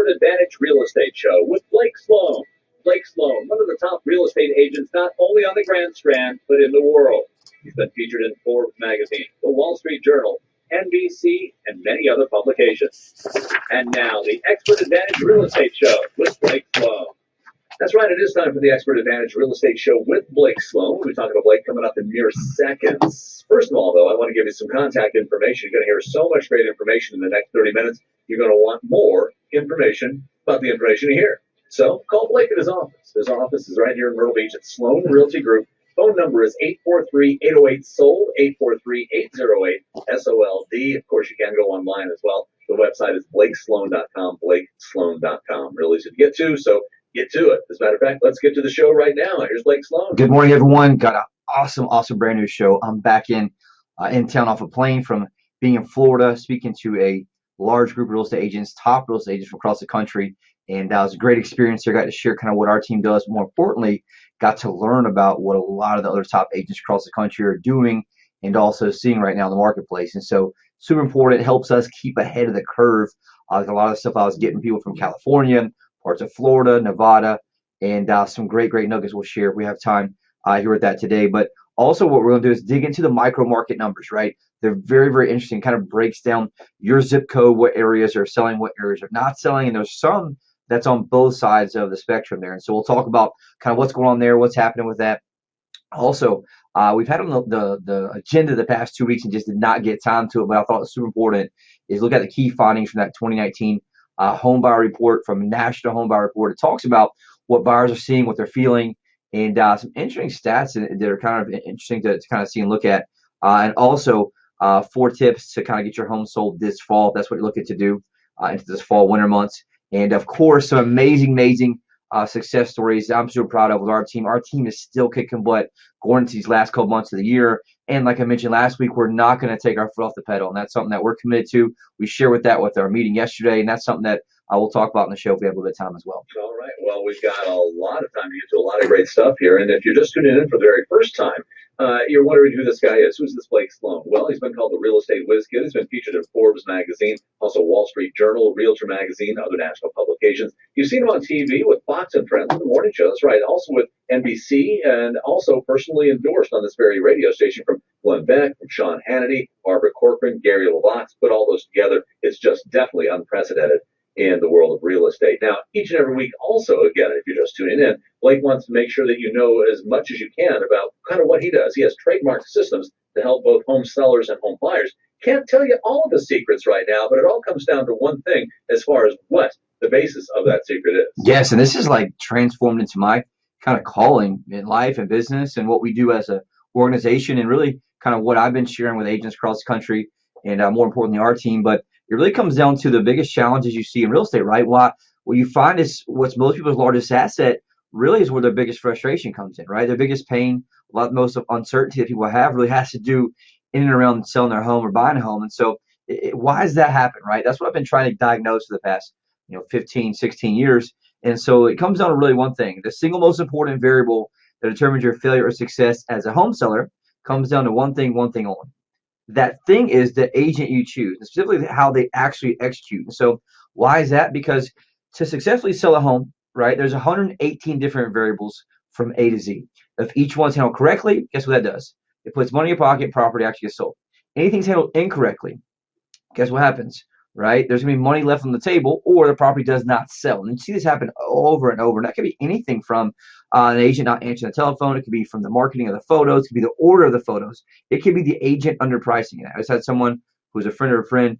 Expert Advantage Real Estate Show with Blake Sloan. Blake Sloan, one of the top real estate agents not only on the Grand Strand, but in the world. He's been featured in Forbes magazine, the Wall Street Journal, NBC, and many other publications. And now, the Expert Advantage Real Estate Show with Blake Sloan. That's right, it is time for the Expert Advantage Real Estate Show with Blake Sloan. We'll be talking to Blake coming up in mere seconds. First of all, though, I want to give you some contact information. You're going to hear so much great information in the next 30 minutes. You're going to want more information about the information you hear. So call Blake at his office. His office is right here in Myrtle Beach at Sloan Realty Group. Phone number is 843-808-SOLD, 843-808-SOLD. Of course, you can go online as well. The website is blakesloan.com, blakesloan.com. Real easy to get to, so get to it. As a matter of fact, let's get to the show right now. Here's Blake Sloan. Good morning, everyone. Got an awesome brand new show. I'm back in town off a plane from being in Florida, speaking to a large group of real estate agents, top real estate agents from across the country. And that was a great experience here. Got to share kind of what our team does. More importantly, got to learn about what a lot of the other top agents across the country are doing and also seeing right now in the marketplace. And so super important. It helps us keep ahead of the curve. Like a lot of the stuff I was getting people from California, parts of Florida, Nevada, and some great nuggets we'll share if we have time here with that today. But also what we're going to do is dig into the micro market numbers, right? They're very interesting. Kind of breaks down your zip code, what areas are selling, what areas are not selling, and there's some that's on both sides of the spectrum there. And so we'll talk about kind of what's going on there, what's happening with that. Also, we've had on the agenda the past 2 weeks and just did not get time to it, but I thought it was super important is look at the key findings from that 2019 home buyer report from National Home Buyer Report. It talks about what buyers are seeing, what they're feeling, and some interesting stats that are kind of interesting to kind of see and look at. And also 4 tips to kind of get your home sold this fall, if that's what you're looking to do into this fall, winter months. And of course, some amazing success stories I'm super proud of with our team. Our team is still kicking butt going into these last couple months of the year. And like I mentioned last week, we're not going to take our foot off the pedal. And that's something that we're committed to. We share with that with our meeting yesterday. And that's something that I will talk about in the show if we have a little bit of time as well. All right. Well, we've got a lot of time to get to a lot of great stuff here. And if you're just tuning in for the very first time, you're wondering who this guy is. Who's this Blake Sloan? Well, he's been called the real estate whiz kid. He's been featured in Forbes magazine, also Wall Street Journal, Realtor magazine, other national publications. You've seen him on TV with Fox and Friends on the morning show. That's right. Also with NBC and also personally endorsed on this very radio station from Glenn Beck, from Sean Hannity, Barbara Corcoran, Gary LaVox. Put all those together. It's just definitely unprecedented in the world of real estate. Now, each and every week also, again, if you're just tuning in, Blake wants to make sure that you know as much as you can about kind of what he does. He has trademark systems to help both home sellers and home buyers. Can't tell you all of the secrets right now, but it all comes down to one thing as far as what the basis of that secret is. Yes, and this is like transformed into my kind of calling in life and business and what we do as an organization and really kind of what I've been sharing with agents across the country and more importantly, our team. But it really comes down to the biggest challenges you see in real estate, right? What you find is what's most people's largest asset really is where their biggest frustration comes in, right? Their biggest pain, most of uncertainty that people have really has to do in and around selling their home or buying a home. And so why does that happen, right? That's what I've been trying to diagnose for the past 15, 16 years. And so it comes down to really one thing. The single most important variable that determines your failure or success as a home seller comes down to one thing only. That thing is the agent you choose, and specifically how they actually execute. And so why is that? Because to successfully sell a home, right, there's 118 different variables from A to Z. If each one's handled correctly, guess what that does? It puts money in your pocket, property actually gets sold. Anything's handled incorrectly, guess what happens, right? There's going to be money left on the table or the property does not sell. And you see this happen over and over. And that could be anything from an agent not answering the telephone. It could be from the marketing of the photos. It could be the order of the photos. It could be the agent underpricing it. I just had someone who's a friend of a friend.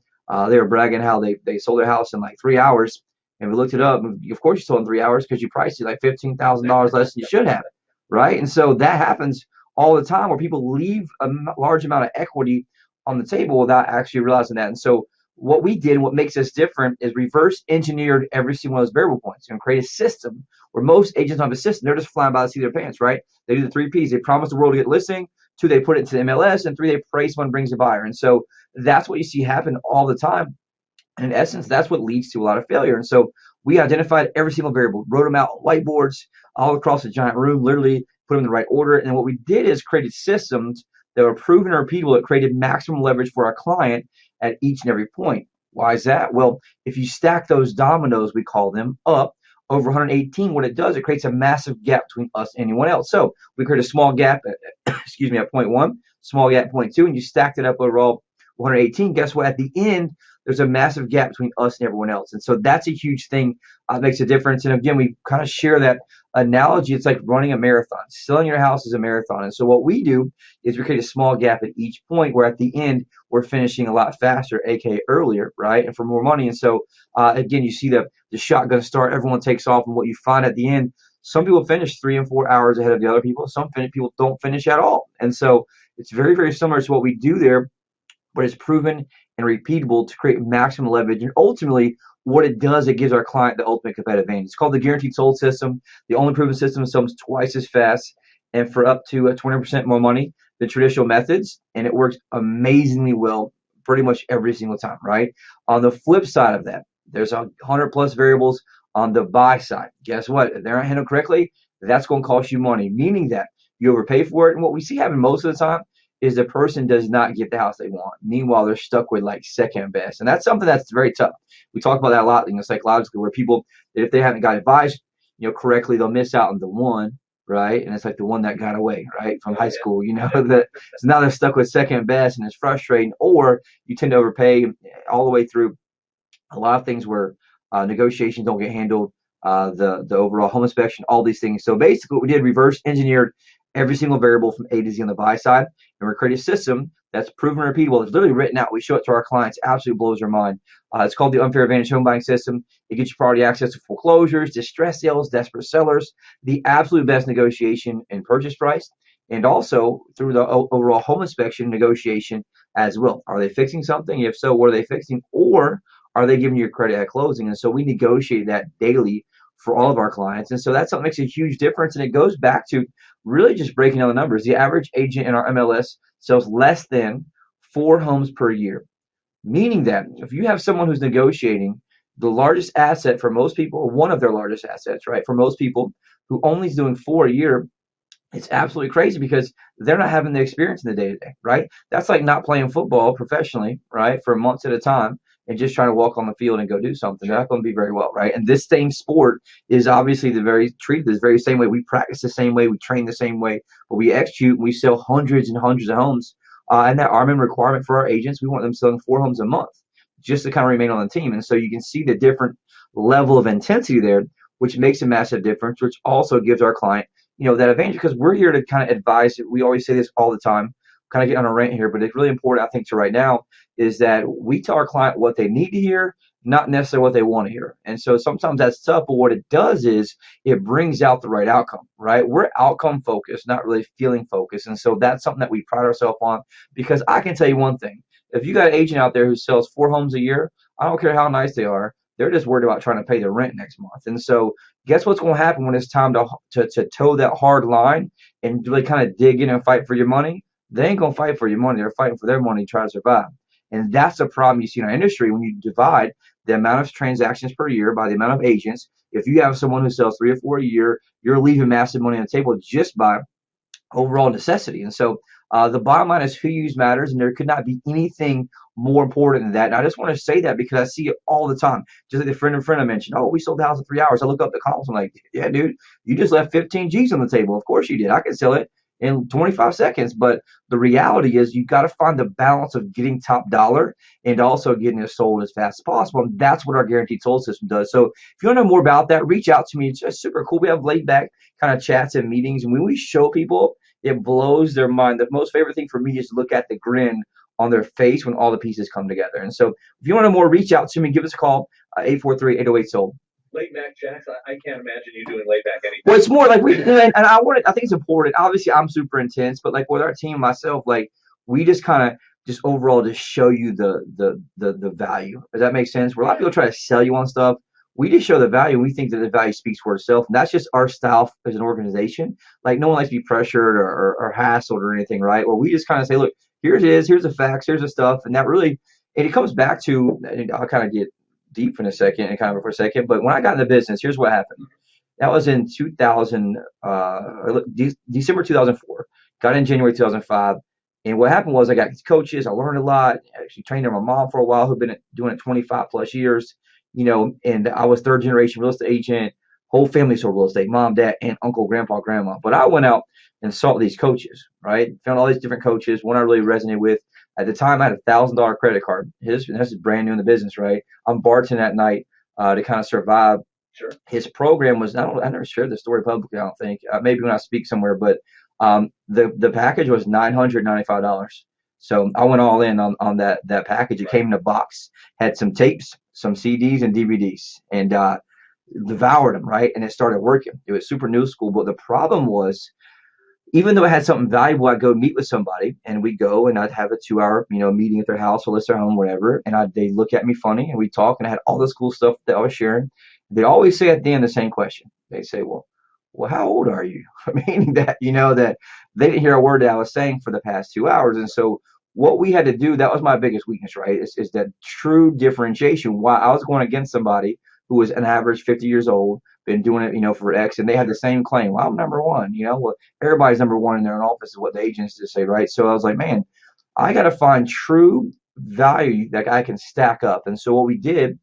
They were bragging how they sold their house in like 3 hours. And we looked it up. And of course, you sold in 3 hours because you priced it like $15,000 less than you should have, right? And so that happens all the time where people leave a large amount of equity on the table without actually realizing that. And so what we did and what makes us different is reverse engineered every single one of those variable points and create a system where most agents don't have a system. They're just flying by the seat of their pants, right? They do the 3 Ps. They promise the world to get listing. 2, they put it into the MLS. And 3, they pray someone brings a buyer. And so that's what you see happen all the time. And in essence, that's what leads to a lot of failure. And so we identified every single variable, wrote them out on whiteboards all across the giant room, literally put them in the right order. And what we did is created systems that were proven and repeatable that created maximum leverage for our client at each and every point. Why is that? Well, if you stack those dominoes, we call them, up over 118, what it does, it creates a massive gap between us and anyone else. So we create a small gap at, excuse me, at point one, small gap at point two, and you stacked it up overall 118. Guess what? At the end, there's a massive gap between us and everyone else. And so that's a huge thing. Makes a difference. And again, we kind of share that analogy. It's like running a marathon. Selling your house is a marathon. And so what we do is we create a small gap at each point where at the end we're finishing a lot faster, aka earlier, right? And for more money. And so again, you see the shotgun start, everyone takes off, and what you find at the end, some people finish 3 and 4 hours ahead of the other people. Some people don't finish at all. And so it's very, very similar to what we do there, but it's proven and repeatable to create maximum leverage. And ultimately, what it does, it gives our client the ultimate competitive advantage. It's called the guaranteed sold system. The only proven system sells twice as fast and for up to 20% more money than traditional methods, and it works amazingly well pretty much every single time, right? On the flip side of that, there's 100 plus variables on the buy side. Guess what? If they're not handled correctly, that's going to cost you money, meaning that you overpay for it. And what we see happen most of the time is the person does not get the house they want. Meanwhile, they're stuck with like second best. And that's something that's very tough. We talk about that a lot, psychologically, where people, if they haven't got advised, correctly, they'll miss out on the one, right? And it's like the one that got away, right, from high school, that so now they're stuck with second best and it's frustrating. Or you tend to overpay all the way through a lot of things where negotiations don't get handled, the overall home inspection, all these things. So basically what we did, reverse engineered every single variable from A to Z on the buy side, and we created a system that's proven repeatable. It's literally written out. We show it to our clients. Absolutely blows their mind. It's called the Unfair Advantage Home Buying System. It gets you priority access to foreclosures, distress sales, desperate sellers, the absolute best negotiation and purchase price, and also through the overall home inspection negotiation as well. Are they fixing something? If so, what are they fixing? Or are they giving you credit at closing? And so we negotiate that daily for all of our clients. And so that's something that makes a huge difference. And it goes back to really just breaking down the numbers. The average agent in our MLS sells less than 4 homes per year, meaning that if you have someone who's negotiating the largest asset for most people, one of their largest assets, right, for most people who only is doing 4 a year, it's absolutely crazy because they're not having the experience in the day-to-day, right? That's like not playing football professionally, right, for months at a time and just trying to walk on the field and go do something. They're not going to be very well, right? And this same sport is obviously treated the very same way. We practice the same way, we train the same way, but we execute, we sell hundreds and hundreds of homes. And that minimum requirement for our agents, we want them selling 4 homes a month just to kind of remain on the team. And so you can see the different level of intensity there, which makes a massive difference, which also gives our client that advantage, because we're here to kind of advise. We always say this all the time, kind of get on a rant here, but it's really important, I think, to right now is that we tell our client what they need to hear, not necessarily what they want to hear. And so sometimes that's tough, but what it does is it brings out the right outcome, right? We're outcome focused, not really feeling focused. And so that's something that we pride ourselves on, because I can tell you one thing. If you got an agent out there who sells 4 homes a year, I don't care how nice they are, they're just worried about trying to pay their rent next month. And so guess what's going to happen when it's time to toe that hard line and really kind of dig in and fight for your money? They ain't going to fight for your money. They're fighting for their money to try to survive. And that's the problem you see in our industry when you divide the amount of transactions per year by the amount of agents. If you have someone who sells 3 or 4 a year, you're leaving massive money on the table just by overall necessity. And so the bottom line is who you use matters, and there could not be anything more important than that. And I just want to say that because I see it all the time. Just like the friend I mentioned, oh, we sold the house in 3 hours. I look up the columns. I'm like, yeah, dude, you just left 15 G's on the table. Of course you did. I could sell it in 25 seconds. But the reality is you got to find the balance of getting top dollar and also getting it sold as fast as possible. And that's what our guaranteed sold system does. So if you want to know more about that, reach out to me. It's just super cool. We have laid back kind of chats and meetings. And when we show people, it blows their mind. The most favorite thing for me is to look at the grin on their face when all the pieces come together. And so if you want to know more, reach out to me. Give us a call, 843-808-SOLD. Laid back chats. I can't imagine you doing laid back anything. Well, it's more like I think it's important. Obviously, I'm super intense, but like with our team, myself, like we just kind of just overall just show you the value. Does that make sense? Where a lot of people try to sell you on stuff, we just show the value. And we think that the value speaks for itself, and that's just our style as an organization. Like no one likes to be pressured or hassled or anything, right? Or we just kind of say, look, here it is, here's the facts, here's the stuff, and that really, and it comes back to, and I'll kind of get deep in a second and kind of for a second, but when I got in the business, here's what happened. That was in December 2004. Got in January 2005, And what happened was I got these coaches. I learned a lot. I actually trained under my mom for a while, who'd been doing it 25 plus years, and I was third generation real estate agent. Whole family sold real estate, mom, dad, aunt, uncle, grandpa, grandma. But I went out and sought these coaches, right? Found all these different coaches. One I really resonated with. At the time, I had $1,000 credit card. This is brand new in the business, right? I'm bartending that night to kind of survive. Sure. His program was, I never shared the story publicly, I don't think. Maybe when I speak somewhere, but the package was $995. So I went all in on that package. It came in a box, had some tapes, some CDs, and DVDs, and devoured them, right? And it started working. It was super new school, but the problem was, even though I had something valuable, I'd go meet with somebody, and we'd go and I'd have a 2 hour, meeting at their house or at their home, whatever. And they'd look at me funny and we'd talk, and I had all this cool stuff that I was sharing. They always say at the end the same question. They say, well, how old are you? Meaning that, that they didn't hear a word that I was saying for the past 2 hours. And so what we had to do, that was my biggest weakness, right? Is that true differentiation. Why I was going against somebody who was an average 50 years old, been doing it, for X, and they had the same claim. Well, I'm number one, well, everybody's number one in their own office is what the agents just say, right? So I was like, man, I got to find true value that I can stack up. And so what we did,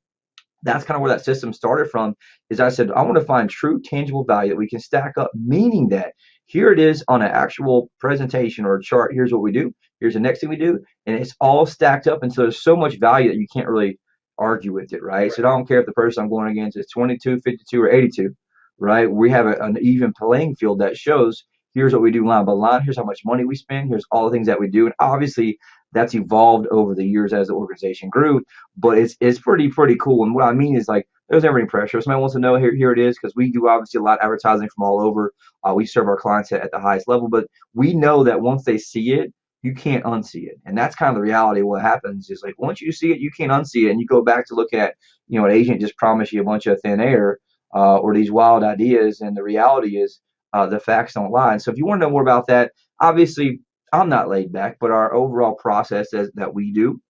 that's kind of where that system started from, is I said, I want to find true tangible value that we can stack up, meaning that here it is on an actual presentation or a chart. Here's what we do. Here's the next thing we do. And it's all stacked up. And so there's so much value that you can't really argue with it, right? So I don't care if the person I'm going against is 22, 52, or 82, right? We have an even playing field that shows here's what we do line by line. Here's how much money we spend. Here's all the things that we do. And obviously that's evolved over the years as the organization grew, but it's pretty cool. And what I mean is, like, there's never any pressure. If somebody wants to know, here it is, because we do obviously a lot of advertising from all over. We serve our clients at the highest level, but we know that once they see it, you can't unsee it. And that's kind of the reality of what happens is, like, once you see it, you can't unsee it. And you go back to look at, an agent just promised you a bunch of thin air or these wild ideas. And the reality is the facts don't lie. And so if you want to know more about that, obviously I'm not laid back, but our overall process that we do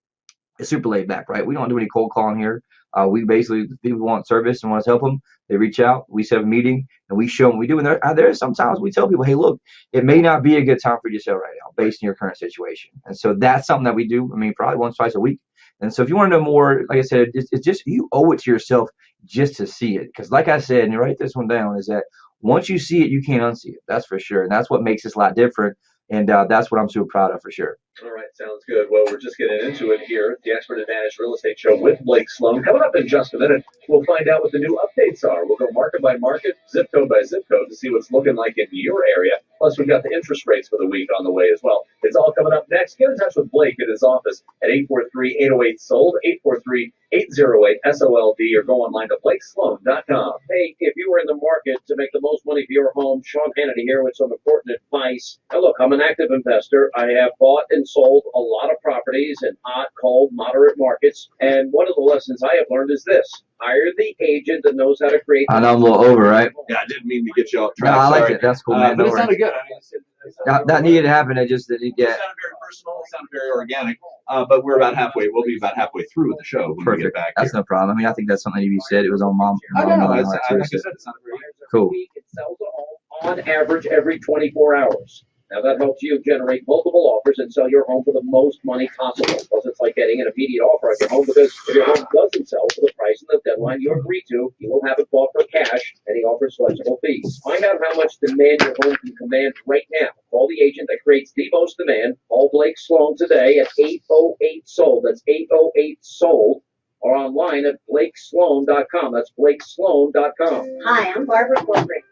is super laid back, right? We don't do any cold calling here. We basically, people want service and want us to help them. They reach out, we set a meeting, and we show them what we do. And there's sometimes we tell people, hey, look, it may not be a good time for you to sell right now based on your current situation. And so that's something that we do, probably once, twice a week. And so if you want to know more, like I said, it's just, you owe it to yourself just to see it. Because like I said, and you write this one down, is that once you see it, you can't unsee it. That's for sure. And that's what makes us a lot different. And that's what I'm super proud of, for sure. All right, sounds good. Well, we're just getting into it here at the Expert Advantage Real Estate Show with Blake Sloan. Coming up in just a minute, we'll find out what the new updates are. We'll go market by market, zip code by zip code to see what's looking like in your area. Plus, we've got the interest rates for the week on the way as well. It's all coming up next. Get in touch with Blake at his office at 843-808-SOLD, 843-808-SOLD, or go online to blakesloan.com. Hey, if you were in the market to make the most money for your home, Sean Hannity here with some important advice. Now, look, I'm an active investor. I have bought and sold a lot of properties in hot, cold, moderate markets. And one of the lessons I have learned is this: hire the agent that knows how to create. I know I'm a little over, right? Yeah, I didn't mean to get you off track. No, I like it. That's cool, man. But it sounded good. That needed to happen. It just didn't get. It sounded very personal. It sounded very organic. But we're about halfway. We'll be about halfway through the show when we get back. That's no problem. I think that's something you said. It was on mom. Like I said, it sounded very cool. It sells a home on average every 24 hours. Now, that helps you generate multiple offers and sell your home for the most money possible. Plus, it's like getting an immediate offer on your home, because if your home doesn't sell for the price and the deadline you agree to, you will have it bought for cash, and he offers flexible fees. Find out how much demand your home can command right now. Call the agent that creates the most demand. Call Blake Sloan today at 808-SOLD. That's 808-SOLD. Or online at blakesloan.com. That's blakesloan.com. Hi, I'm Barbara Goldberg.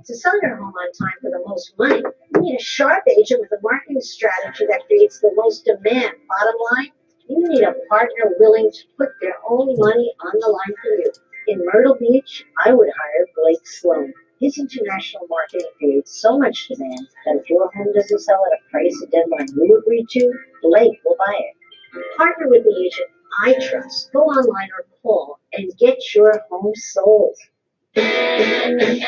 To sell your home on time for the most money, you need a sharp agent with a marketing strategy that creates the most demand. Bottom line, you need a partner willing to put their own money on the line for you. In Myrtle Beach, I would hire Blake Sloan. His international marketing creates so much demand that if your home doesn't sell at a price or deadline you agree to, Blake will buy it. Partner with the agent I trust. Go online or call and get your home sold. It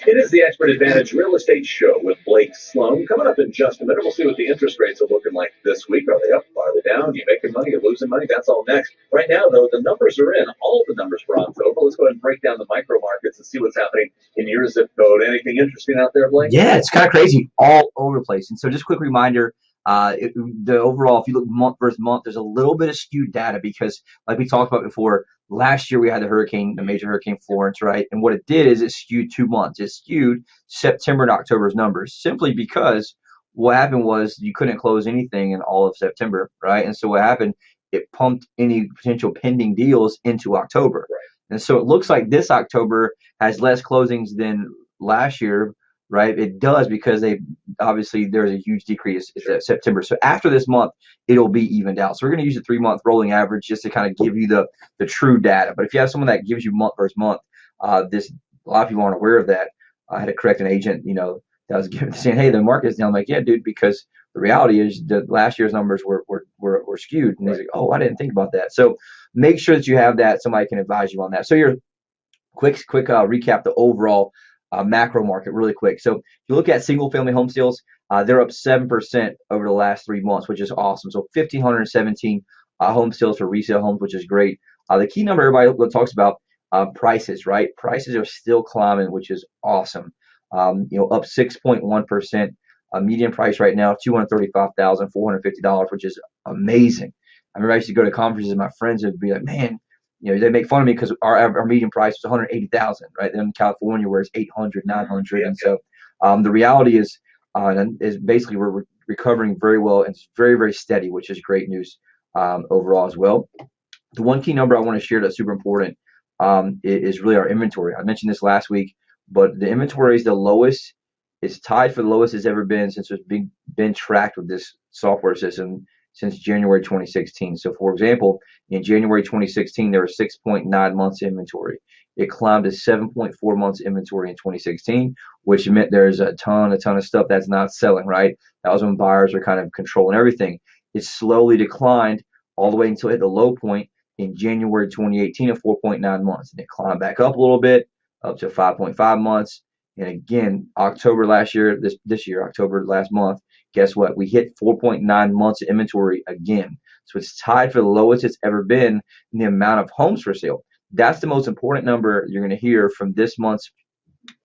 is the Expert Advantage Real Estate Show with Blake Sloan. Coming up in just a minute, we'll see what the interest rates are looking like this week. Are they up? Are they down? You making money? You losing money? That's all next. Right now, though, the numbers are in. All the numbers for October. Let's go ahead and break down the micro markets and see what's happening in your zip code. Anything interesting out there, Blake? Yeah, it's kind of crazy all over the place. And so just quick reminder, the overall, if you look month versus month, there's a little bit of skewed data because like we talked about before, last year we had the major hurricane Florence, right? And what it did is it skewed 2 months. It skewed September and October's numbers simply because what happened was you couldn't close anything in all of September, right? And so what happened, it pumped any potential pending deals into October. Right. And so it looks like this October has less closings than last year, right? It does because there's a huge decrease in September. So after this month, it'll be evened out. So we're going to use a 3-month rolling average just to kind of give you the true data. But if you have someone that gives you month versus month, a lot of people aren't aware of that. I had to correct an agent, that was saying, hey, the market is down. I'm like, yeah, dude, because the reality is that last year's numbers were skewed. And he's like, oh, I didn't think about that. So make sure that you have that. Somebody can advise you on that. So your quick recap the overall macro market really quick. So if you look at single family home sales, they're up 7% over the last 3 months, which is awesome. So 1,517 home sales for resale homes, which is great. The key number everybody talks about, prices, right? Prices are still climbing, which is awesome. Up 6.1%. Median price right now, $235,450, which is amazing. I remember I used to go to conferences and my friends would be like, man, they make fun of me because our median price was 180,000, right? Then in California, where it's 800, 900. And so the reality is basically we're recovering very well and it's very, very steady, which is great news overall as well. The one key number I want to share that's super important is really our inventory. I mentioned this last week, but the inventory is the lowest. It's tied for the lowest it's ever been since it's been tracked with this software system since January 2016. So, for example, in January 2016, there were 6.9 months inventory. It climbed to 7.4 months inventory in 2016, which meant there's a ton of stuff that's not selling, right? That was when buyers are kind of controlling everything. It slowly declined all the way until it hit the low point in January 2018 of 4.9 months. And it climbed back up a little bit, up to 5.5 months. And again, October last year, this year, October last month, guess what? We hit 4.9 months of inventory again. So it's tied for the lowest it's ever been in the amount of homes for sale. That's the most important number you're going to hear from this month's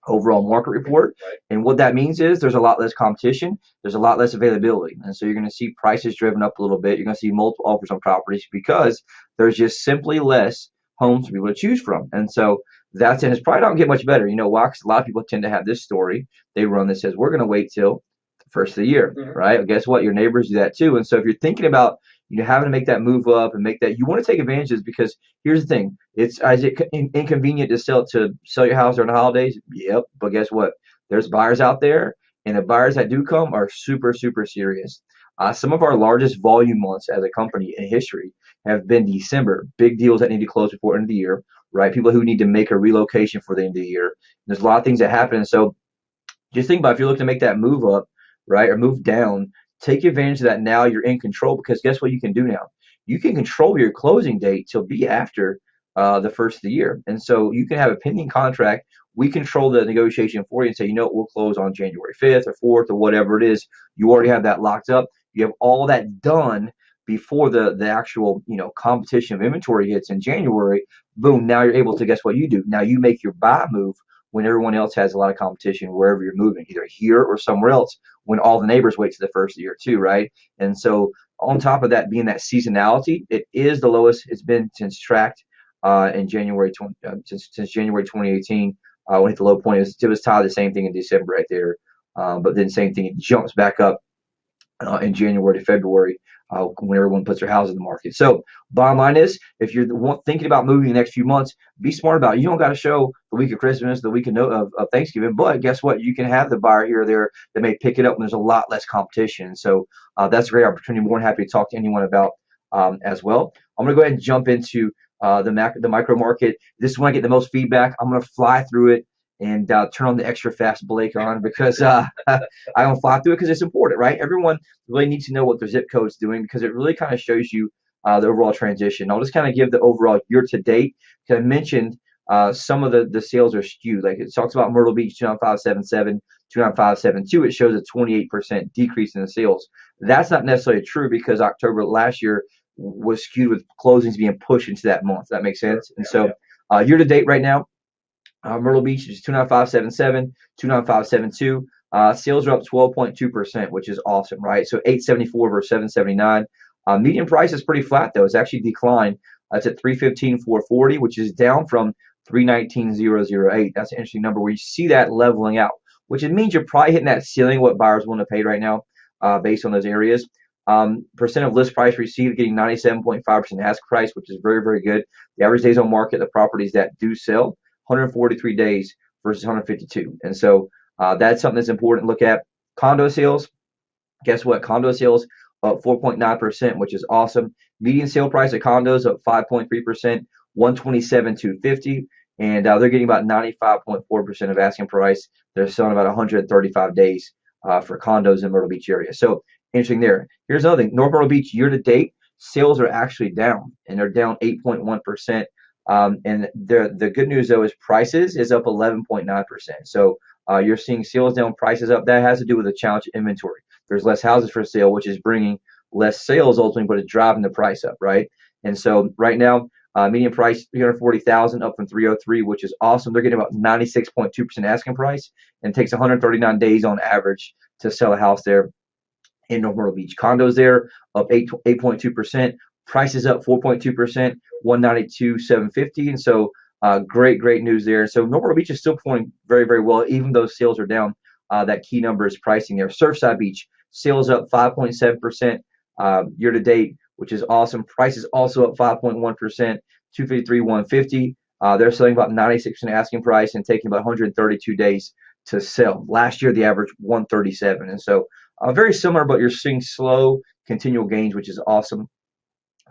overall market report. And what that means is there's a lot less competition. There's a lot less availability. And so you're going to see prices driven up a little bit. You're going to see multiple offers on properties because there's just simply less homes for people to choose from. And so that's it. It's probably not get much better. You know why? Because a lot of people tend to have this story they run that says we're going to wait till the first of the year, right? Well, guess what? Your neighbors do that too. And so if you're thinking about having to make that move up and make that, you want to take advantage of this because here's the thing: is it inconvenient to sell your house during the holidays? Yep. But guess what? There's buyers out there, and the buyers that do come are super, super serious. Some of our largest volume months as a company in history have been December. Big deals that need to close before the end of the year, right? People who need to make a relocation for the end of the year. There's a lot of things that happen. And so just think about if you're looking to make that move up, right, or move down, take advantage of that now. You're in control because guess what you can do now? You can control your closing date till be after the first of the year. And so you can have a pending contract. We control the negotiation for you and say, we'll close on January 5th or 4th or whatever it is. You already have that locked up. You have all that done before the actual, competition of inventory hits in January. Boom. Now you're able to, guess what you do? Now you make your buy move when everyone else has a lot of competition wherever you're moving, either here or somewhere else, when all the neighbors wait to the first of the year too, right? And so on top of that being that seasonality, it is the lowest it's been since tracked in January since January 2018. When it hit the low point, it was tied the same thing in December right there. But then same thing, it jumps back up in January to February when everyone puts their house in the market. So bottom line is, if you're thinking about moving the next few months, be smart about it. You don't got to show the week of Christmas, the week of Thanksgiving, but guess what? You can have the buyer here or there that may pick it up when there's a lot less competition. So that's a great opportunity. More than happy to talk to anyone about as well. I'm going to go ahead and jump into the micro market. This is when I get the most feedback. I'm going to fly through it and turn on the extra fast Blake on because I don't fly through it because it's important, right? Everyone really needs to know what their zip code is doing because it really kind of shows you the overall transition. I'll just kind of give the overall year to date because I mentioned some of the sales are skewed. Like it talks about Myrtle Beach 29577, 29572. It shows a 28% decrease in the sales. That's not necessarily true because October last year was skewed with closings being pushed into that month. That makes sense. And so year to date right now, Myrtle Beach is 29577, 29572. Sales are up 12.2%, which is awesome, right? So 874 versus 779. Median price is pretty flat though. It's actually declined. It's at 315,440, which is down from 319,008. That's an interesting number where you see that leveling out, which it means you're probably hitting that ceiling what buyers want to pay right now, based on those areas. Percent of list price received getting 97.5% ask price, which is very, very good. The average days on market, the properties that do sell, 143 days versus 152. And so that's something that's important to look at. Condo sales, guess what? Condo sales up 4.9%, which is awesome. Median sale price of condos up 5.3%, 127,250, and they're getting about 95.4% of asking price. They're selling about 135 days for condos in Myrtle Beach area. So interesting there. Here's another thing. North Myrtle Beach year to date, sales are actually down, and they're down 8.1%. And the good news though is prices is up 11.9%. So you're seeing sales down, prices up. That has to do with the challenge of inventory. There's less houses for sale, which is bringing less sales ultimately, but it's driving the price up, right? And so right now, median price 340,000 up from 303, which is awesome. They're getting about 96.2% asking price, and it takes 139 days on average to sell a house there in North Myrtle Beach. Condos there up 8.2%. Prices up 4.2%, 192,750. And so great news there. So North Myrtle Beach is still performing very, very well, even though sales are down. That key number is pricing there. Surfside Beach, sales up 5.7% year to date, which is awesome. Prices also up 5.1%, 253, 150. They're selling about 96% asking price and taking about 132 days to sell. Last year, the average 137. And so very similar, but you're seeing slow, continual gains, which is awesome.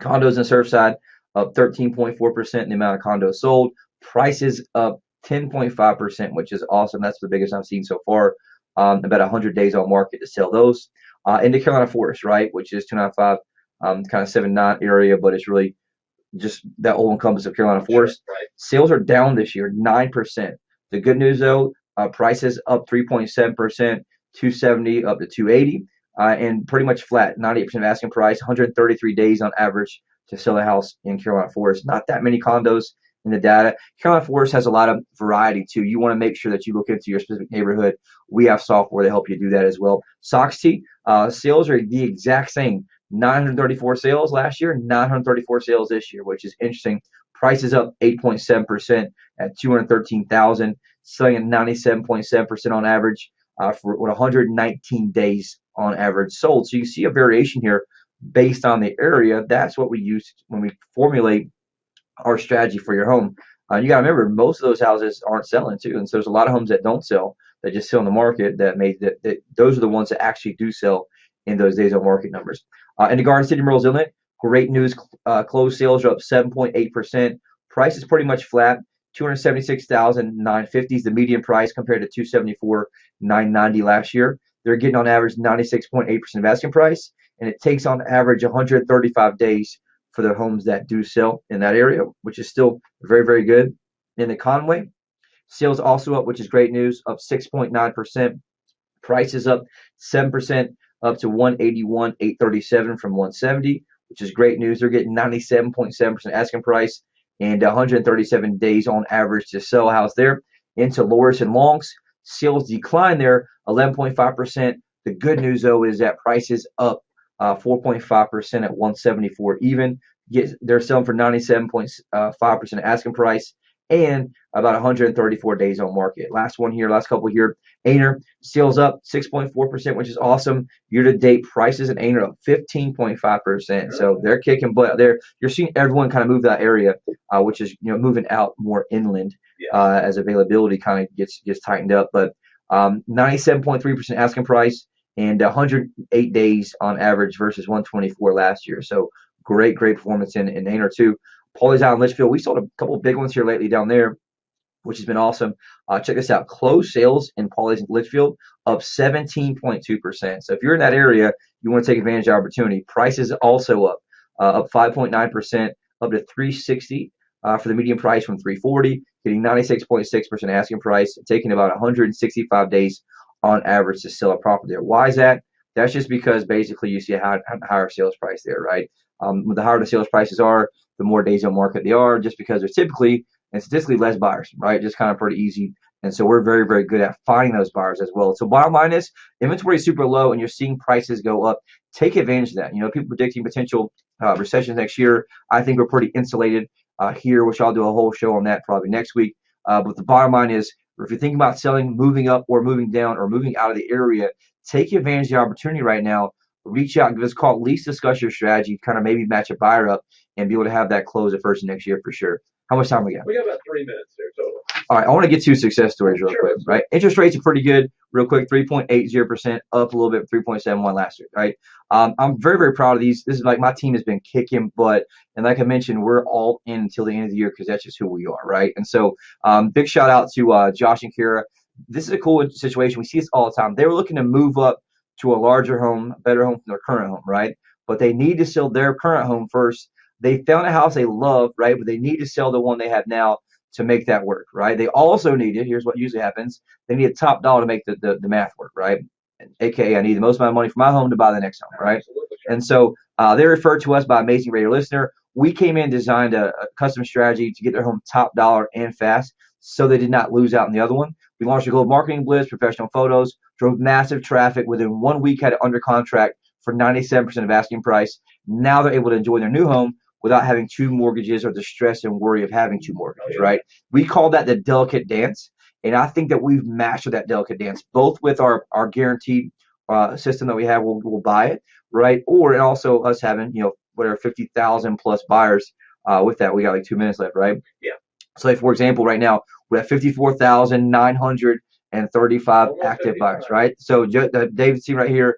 Condos in Surfside up 13.4% in the amount of condos sold. Prices up 10.5%, which is awesome. That's the biggest I've seen so far. About 100 days on market to sell those. Into Carolina Forest, right, which is 295, kind of 79 area, but it's really just that whole encompass of Carolina Forest. Sure, right. Sales are down this year, 9%. The good news though, prices up 3.7%, 270 up to 280, and pretty much flat, 98% of asking price, 133 days on average to sell a house in Carolina Forest. Not that many condos in the data. Carolina Forest has a lot of variety too. You want to make sure that you look into your specific neighborhood. We have software to help you do that as well. Soxty, sales are the exact same. 934 sales last year, 934 sales this year, which is interesting. Prices up 8.7% at 213,000, selling at 97.7% on average for 119 days on average sold. So you see a variation here based on the area. That's what we use when we formulate our strategy for your home. You got to remember, most of those houses aren't selling too, and so there's a lot of homes that don't sell, that just sell in the market. That those are the ones that actually do sell in those days on market numbers. In the Garden City, Myrtle's Inlet, great news. Closed sales are up 7.8%. Price is pretty much flat. 276,950 is the median price compared to 274,990 last year. They're getting on average 96.8% of asking price, and it takes on average 135 days for the homes that do sell in that area, which is still very, very good. In the Conway, sales also up, which is great news, up 6.9%. Price is up 7%, up to 181,837 from 170, which is great news. They're getting 97.7% asking price and 137 days on average to sell a house there. Into Loris and Longs, sales decline there 11.5%. The good news though is that prices up 4.5% at 174 even. They're selling for 97.5% asking price and about 134 days on market. Last couple here. Aner, sales up 6.4%, which is awesome. Year to date prices in Aner up 15.5%. So they're kicking butt there. You're seeing everyone kind of move that area, which is moving out more inland as availability kind of gets tightened up. But 97.3% asking price and 108 days on average versus 124 last year. So great performance in Aner too. Pawleys Island, Litchfield, we sold a couple of big ones here lately down there, which has been awesome. Check this out. Closed sales in Pawleys and Litchfield up 17.2%. So if you're in that area, you want to take advantage of the opportunity. Prices also up 5.9%, up to 360 for the median price from 340, getting 96.6% asking price, taking about 165 days on average to sell a property there. Why is that? That's just because basically you see a higher sales price there, right? The higher the sales prices are, the more days on market they are, just because there's typically and statistically less buyers, right? Just kind of pretty easy. And so we're very, very good at finding those buyers as well. So bottom line is inventory is super low and you're seeing prices go up. Take advantage of that. People predicting potential recessions next year. I think we're pretty insulated here, which I'll do a whole show on that probably next week. But the bottom line is, if you're thinking about selling, moving up or moving down or moving out of the area, take advantage of the opportunity right now. Reach out, give us a call, at least discuss your strategy, kind of maybe match a buyer up and be able to have that close the first of next year for sure. How much time we got? We got about 3 minutes there total. All right, I want to get two success stories real quick, right? Interest rates are pretty good, real quick, 3.80%, up a little bit, 3.71 last year, right? I'm very, very proud of these. This is like my team has been kicking butt, and like I mentioned, we're all in until the end of the year because that's just who we are, right? And so, big shout out to Josh and Kira. This is a cool situation. We see this all the time. They were looking to move up to a larger home, better home from their current home, right? But they need to sell their current home first. They found a house they love, right? But they need to sell the one they have now to make that work, right? They also needed, here's what usually happens, they need a top dollar to make the math work, right? AKA, I need the most amount of money for my home to buy the next home, right? Absolutely. And so they referred to us by Amazing Radio Listener. We came in, designed a custom strategy to get their home top dollar and fast, so they did not lose out on the other one. We launched a global marketing blitz, professional photos, drove massive traffic. Within 1 week, had it under contract for 97% of asking price. Now they're able to enjoy their new home without having two mortgages or the stress and worry of having two mortgages, right? We call that the delicate dance. And I think that we've mastered that delicate dance, both with our guaranteed system that we have, we'll buy it, right? And also us having, whatever, 50,000 plus buyers with that. We got like 2 minutes left, right? Yeah. So like, for example, right now, we have 54,935 active buyers, right? So David's team right here,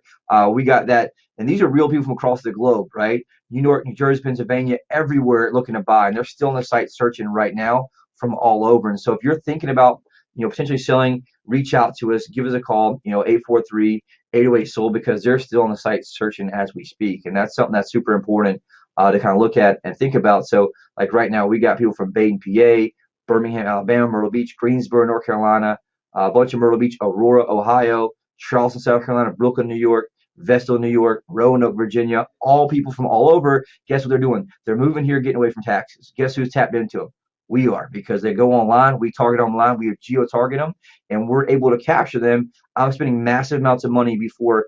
we got that. And these are real people from across the globe, right? New York, New Jersey, Pennsylvania, everywhere looking to buy. And they're still on the site searching right now from all over. And so if you're thinking about, potentially selling, reach out to us, give us a call, 843-808-SOLD, because they're still on the site searching as we speak. And that's something that's super important to kind of look at and think about. So like right now, we got people from Baden, PA, Birmingham, Alabama, Myrtle Beach, Greensboro, North Carolina, a bunch of Myrtle Beach, Aurora, Ohio, Charleston, South Carolina, Brooklyn, New York, Vestal, New York, Roanoke, Virginia, all people from all over. Guess what they're doing? They're moving here, getting away from taxes. Guess who's tapped into them? We are, because they go online, we target online, we geo-target them, and we're able to capture them. I'm spending massive amounts of money before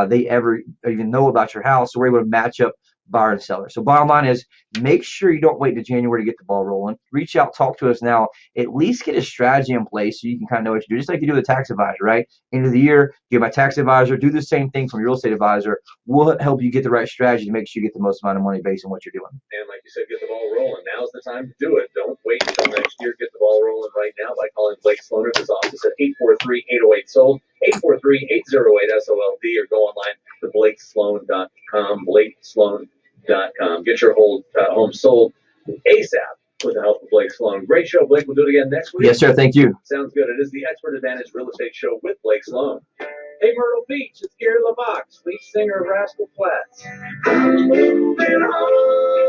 they ever even know about your house, so we're able to match up buyer and seller. So bottom line is, make sure you don't wait to January to get the ball rolling. Reach out, talk to us now. At least get a strategy in place so you can kind of know what to do, just like you do with a tax advisor, right? End of the year, get my tax advisor, do the same thing from your real estate advisor. We'll help you get the right strategy to make sure you get the most amount of money based on what you're doing. And like you said, get the ball rolling. Now's the time to do it. Don't wait until next year. Get the ball rolling right now by calling Blake Sloan at his office at 843-808-SOLD, 843-808-SOLD, or go online to blakesloan.com, blakesloan.com. Get your home sold ASAP with the help of Blake Sloan. Great show, Blake. We'll do it again next week. Yes, sir. Thank you. Sounds good. It is the Expert Advantage Real Estate Show with Blake Sloan. Hey, Myrtle Beach, it's Gary LaVox, lead singer of Rascal Flatts. Moving on.